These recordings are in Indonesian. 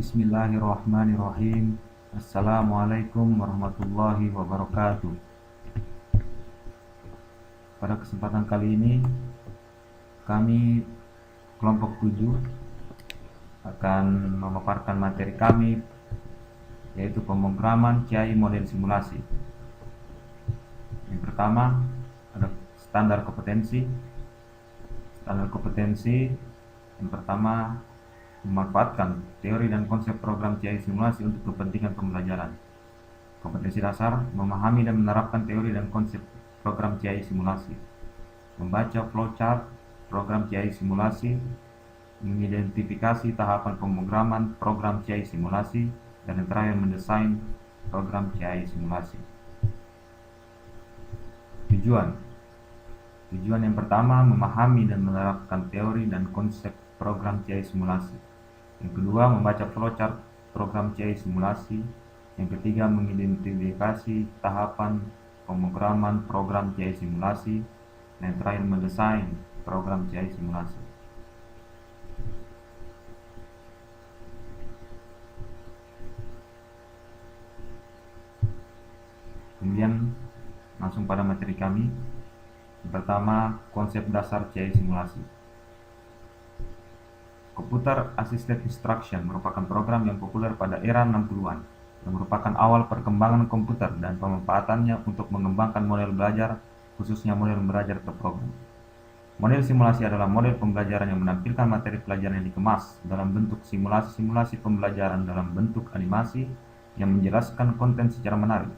Bismillahirrahmanirrahim. Assalamualaikum warahmatullahi wabarakatuh. Pada kesempatan kali ini kami kelompok 7 akan memaparkan materi kami, yaitu pemrograman CAI model simulasi. Yang pertama ada standar kompetensi. Standar kompetensi yang pertama memanfaatkan teori dan konsep program CAI simulasi untuk kepentingan pembelajaran. Kompetensi dasar, memahami dan menerapkan teori dan konsep program CAI simulasi, membaca flowchart program CAI simulasi, mengidentifikasi tahapan pemrograman program CAI simulasi, dan yang terakhir mendesain program CAI simulasi. Tujuan yang pertama, memahami dan menerapkan teori dan konsep program CAI simulasi. Yang kedua, membaca flowchart program CAI simulasi. Yang ketiga, mengidentifikasi tahapan pemrograman program CAI simulasi. Dan yang terakhir, mendesain program CAI simulasi. Kemudian langsung pada materi kami. Yang pertama, konsep dasar CAI simulasi. Computer Assisted Instruction merupakan program yang populer pada era 60-an, yang merupakan awal perkembangan komputer dan pemanfaatannya untuk mengembangkan model belajar, khususnya model belajar terprogram. Model simulasi adalah model pembelajaran yang menampilkan materi pelajaran yang dikemas dalam bentuk simulasi-simulasi pembelajaran dalam bentuk animasi yang menjelaskan konten secara menarik,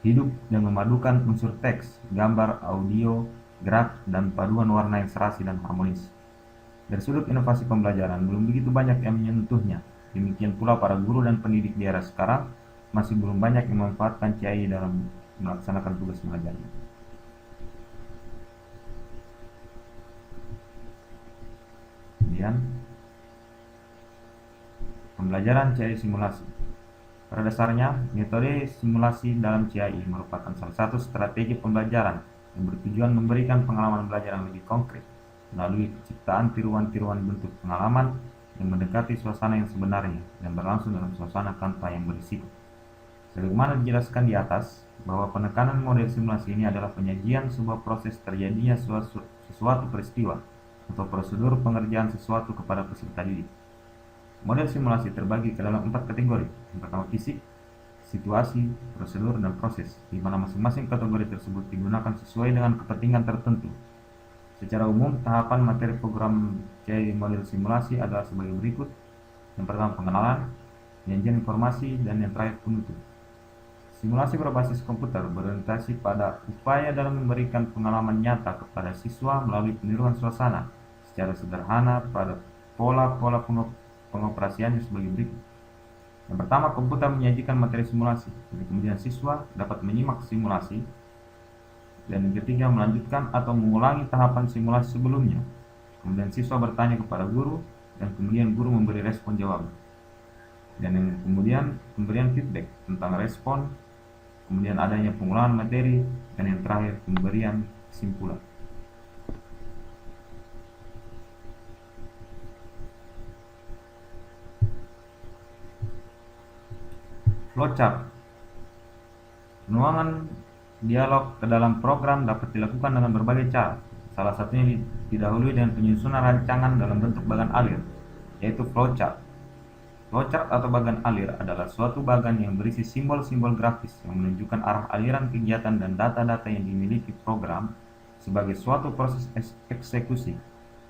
hidup, dan memadukan unsur teks, gambar, audio, gerak, dan paduan warna yang serasi dan harmonis. Dari sudut inovasi pembelajaran, belum begitu banyak yang menyentuhnya. Demikian pula para guru dan pendidik di era sekarang masih belum banyak yang memanfaatkan CAI dalam melaksanakan tugas mengajarnya. Kemudian, pembelajaran CAI simulasi. Pada dasarnya, metode simulasi dalam CAI merupakan salah satu strategi pembelajaran yang bertujuan memberikan pengalaman belajar yang lebih konkret melalui penciptaan tiruan-tiruan bentuk pengalaman yang mendekati suasana yang sebenarnya dan berlangsung dalam suasana tanpa yang berisiko. Sebagaimana dijelaskan di atas, bahwa penekanan model simulasi ini adalah penyajian sebuah proses terjadinya sesuatu peristiwa atau prosedur pengerjaan sesuatu kepada peserta didik. Model simulasi terbagi ke dalam 4 kategori. Yang pertama, fisik, situasi, prosedur, dan proses, di mana masing-masing kategori tersebut digunakan sesuai dengan kepentingan tertentu. Secara umum, tahapan materi program CAI model simulasi adalah sebagai berikut. Yang pertama, pengenalan, penyajian informasi, dan yang terakhir, penutup. Simulasi berbasis komputer berorientasi pada upaya dalam memberikan pengalaman nyata kepada siswa melalui peniruan suasana secara sederhana pada pola-pola pengoperasiannya sebagai berikut. Yang pertama, komputer menyajikan materi simulasi, kemudian siswa dapat menyimak simulasi. Dan yang ketiga, melanjutkan atau mengulangi tahapan simulasi sebelumnya. Kemudian siswa bertanya kepada guru, dan kemudian guru memberi respon jawab. Dan yang kemudian pemberian feedback tentang respon, kemudian adanya pengulangan materi, dan yang terakhir pemberian kesimpulan. Flowchart. Penuangan dialog ke dalam program dapat dilakukan dengan berbagai cara. Salah satunya didahului dengan penyusunan rancangan dalam bentuk bagan alir, yaitu flowchart. Flowchart atau bagan alir adalah suatu bagan yang berisi simbol-simbol grafis yang menunjukkan arah aliran kegiatan dan data-data yang dimiliki program sebagai suatu proses eksekusi.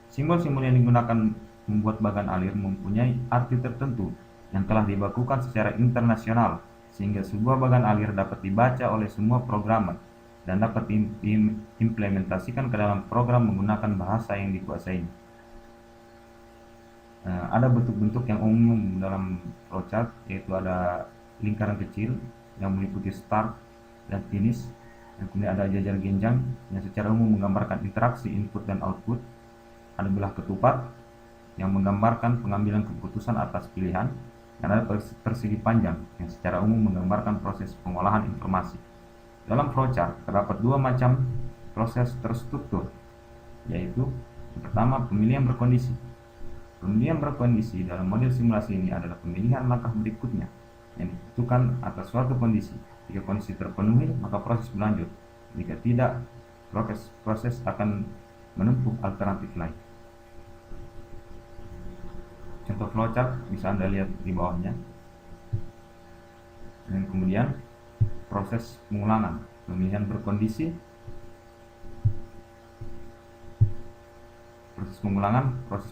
Simbol-simbol yang digunakan membuat bagan alir mempunyai arti tertentu yang telah dibakukan secara internasional, sehingga sebuah bagan alir dapat dibaca oleh semua programmer dan dapat diimplementasikan ke dalam program menggunakan bahasa yang dikuasai. Ada bentuk-bentuk yang umum dalam flowchart, yaitu ada lingkaran kecil yang meliputi start dan finish, dan kemudian ada jajar genjang yang secara umum menggambarkan interaksi input dan output. Ada belah ketupat yang menggambarkan pengambilan keputusan atas pilihan, dan ada persegi panjang yang secara umum menggambarkan proses pengolahan informasi. Dalam flowchart terdapat 2 macam proses terstruktur, yaitu yang pertama, pemilihan berkondisi. Pemilihan berkondisi dalam model simulasi ini adalah pemilihan langkah berikutnya yang ditentukan atas suatu kondisi. Jika kondisi terpenuhi, maka proses berlanjut. Jika tidak, proses akan menempuh alternatif lain. Contoh flowchart bisa Anda lihat di bawahnya. Dan kemudian proses pengulangan, pemilihan berkondisi, proses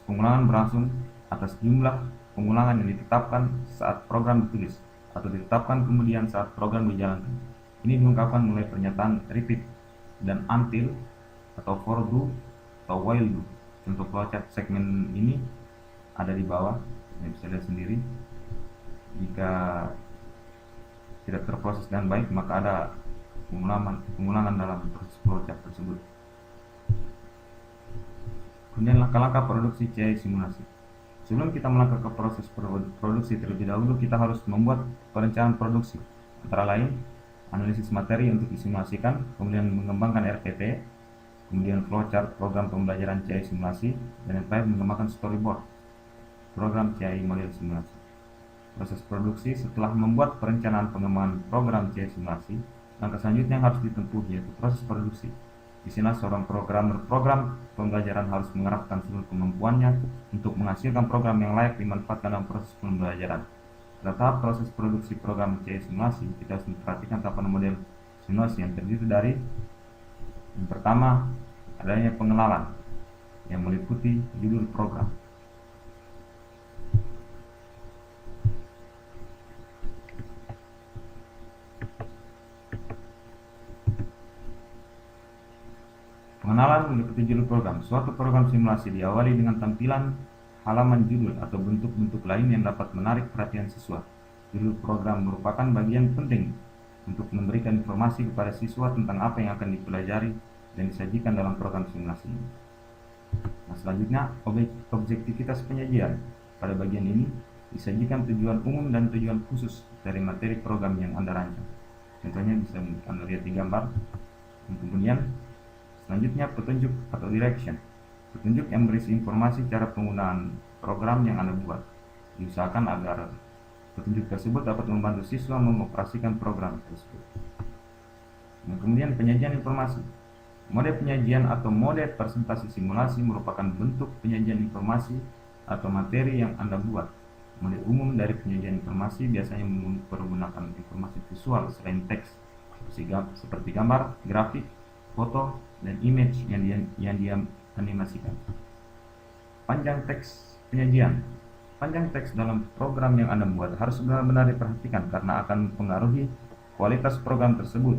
pengulangan berlangsung atas jumlah pengulangan yang ditetapkan saat program ditulis atau ditetapkan kemudian saat program dijalankan. Ini diungkapkan mulai pernyataan repeat dan until atau for do atau while do. Contoh flowchart segmen ini ada di bawah, Anda bisa lihat sendiri. Jika tidak terproses dengan baik, maka ada pengulangan dalam proses flowchart tersebut. Kemudian langkah-langkah produksi CI simulasi. Sebelum kita melangkah ke proses produksi terlebih dahulu, kita harus membuat perencanaan produksi, antara lain analisis materi untuk disimulasikan, kemudian mengembangkan RPT, kemudian flowchart program pembelajaran CI simulasi, dan yang terakhir mengembangkan storyboard program CI model simulasi. Proses produksi. Setelah membuat perencanaan pengembangan program CI simulasi, langkah selanjutnya yang harus ditempuh yaitu proses produksi. Di sini seorang programmer program pembelajaran harus mengerahkan seluruh kemampuannya untuk menghasilkan program yang layak dimanfaatkan dalam proses pembelajaran. Pada tahap proses produksi program CI simulasi, kita harus memperhatikan tahapan model simulasi yang terdiri dari yang pertama, adanya pengenalan yang meliputi judul program. Pengenalan meliputi judul program. Suatu program simulasi diawali dengan tampilan halaman judul atau bentuk-bentuk lain yang dapat menarik perhatian siswa. Judul program merupakan bagian penting untuk memberikan informasi kepada siswa tentang apa yang akan dipelajari dan disajikan dalam program simulasi ini. Nah, selanjutnya, objektivitas penyajian. Pada bagian ini disajikan tujuan umum dan tujuan khusus dari materi program yang Anda rancang. Contohnya bisa Anda lihat di gambar. Dan kemudian selanjutnya petunjuk atau direction. Petunjuk yang berisi informasi cara penggunaan program yang Anda buat. Diusahakan agar petunjuk tersebut dapat membantu siswa mengoperasikan program tersebut. Dan kemudian penyajian informasi. Mode penyajian atau mode presentasi simulasi merupakan bentuk penyajian informasi atau materi yang Anda buat. Mode umum dari penyajian informasi biasanya mempergunakan informasi visual selain teks, seperti gambar, grafik, foto, dan image yang dia animasikan. Panjang teks penyajian. Panjang teks dalam program yang Anda buat harus benar-benar diperhatikan karena akan mempengaruhi kualitas program tersebut.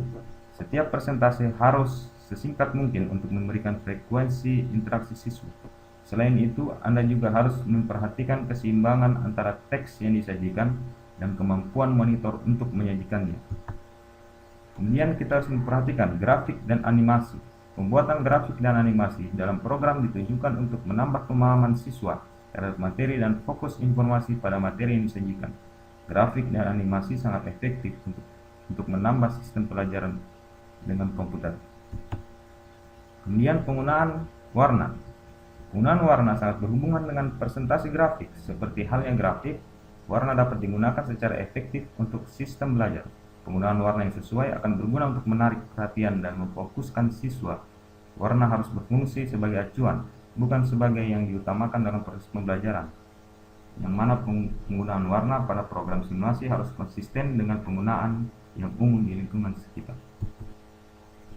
Setiap presentasi harus sesingkat mungkin untuk memberikan frekuensi interaksi siswa. Selain itu, Anda juga harus memperhatikan keseimbangan antara teks yang disajikan dan kemampuan monitor untuk menyajikannya. Kemudian kita harus memperhatikan grafik dan animasi. Pembuatan grafik dan animasi dalam program ditujukan untuk menambah pemahaman siswa terhadap materi dan fokus informasi pada materi yang disajikan. Grafik dan animasi sangat efektif untuk menambah sistem pelajaran dengan komputer. Kemudian penggunaan warna. Penggunaan warna sangat berhubungan dengan presentasi grafik. Seperti halnya grafik, warna dapat digunakan secara efektif untuk sistem belajar. Penggunaan warna yang sesuai akan berguna untuk menarik perhatian dan memfokuskan siswa. Warna harus berfungsi sebagai acuan, bukan sebagai yang diutamakan dalam proses pembelajaran. Yang mana penggunaan warna pada program simulasi harus konsisten dengan penggunaan yang umum di lingkungan sekitar.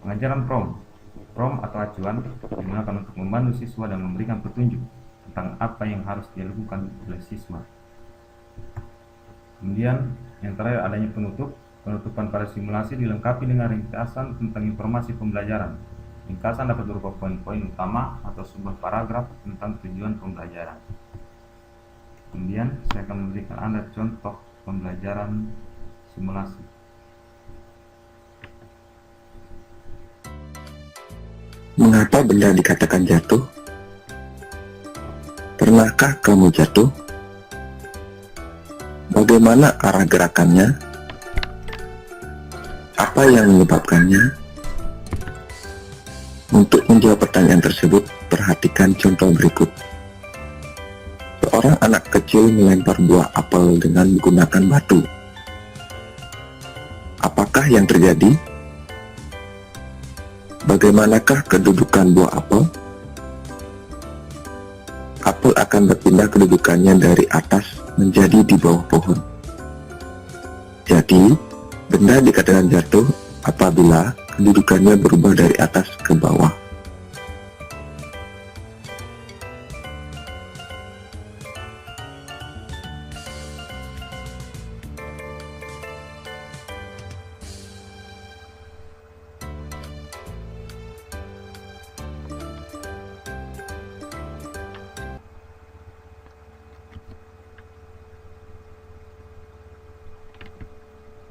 Pengajaran PROM atau acuan digunakan untuk membantu siswa dan memberikan petunjuk tentang apa yang harus dilakukan oleh siswa. Kemudian yang terakhir adanya penutup. Penutupan pada simulasi dilengkapi dengan ringkasan tentang informasi pembelajaran. Ringkasan dapat berupa poin-poin utama atau sebuah paragraf tentang tujuan pembelajaran. Kemudian saya akan memberikan Anda contoh pembelajaran simulasi. Mengapa benda dikatakan jatuh? Pernahkah kamu jatuh? Bagaimana arah gerakannya? Apa yang menyebabkannya? Untuk menjawab pertanyaan tersebut, perhatikan contoh berikut. Seorang anak kecil melempar buah apel dengan menggunakan batu. Apakah yang terjadi? Bagaimanakah kedudukan buah apel? Apel akan berpindah kedudukannya dari atas menjadi di bawah pohon. Jadi, benda dikatakan jatuh apabila kedudukannya berubah dari atas ke bawah.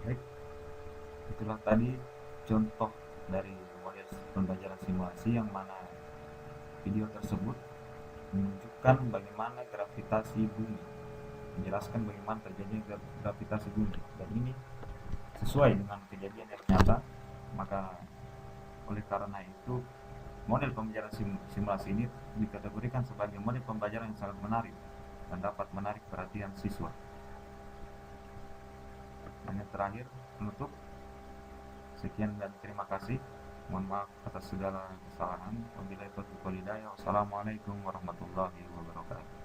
Baik, itulah tadi contoh dari model pembelajaran simulasi yang mana video tersebut menunjukkan bagaimana gravitasi bumi, menjelaskan bagaimana terjadinya gravitasi bumi, dan ini sesuai dengan kejadian yang nyata. Maka oleh karena itu model pembelajaran simulasi ini dikategorikan sebagai model pembelajaran yang sangat menarik dan dapat menarik perhatian siswa. Dan yang terakhir, penutup, sekian dan terima kasih. Mohon maaf atas segala kesalahan. Wabillahi taufiq wal hidayah. Wassalamualaikum warahmatullahi wabarakatuh.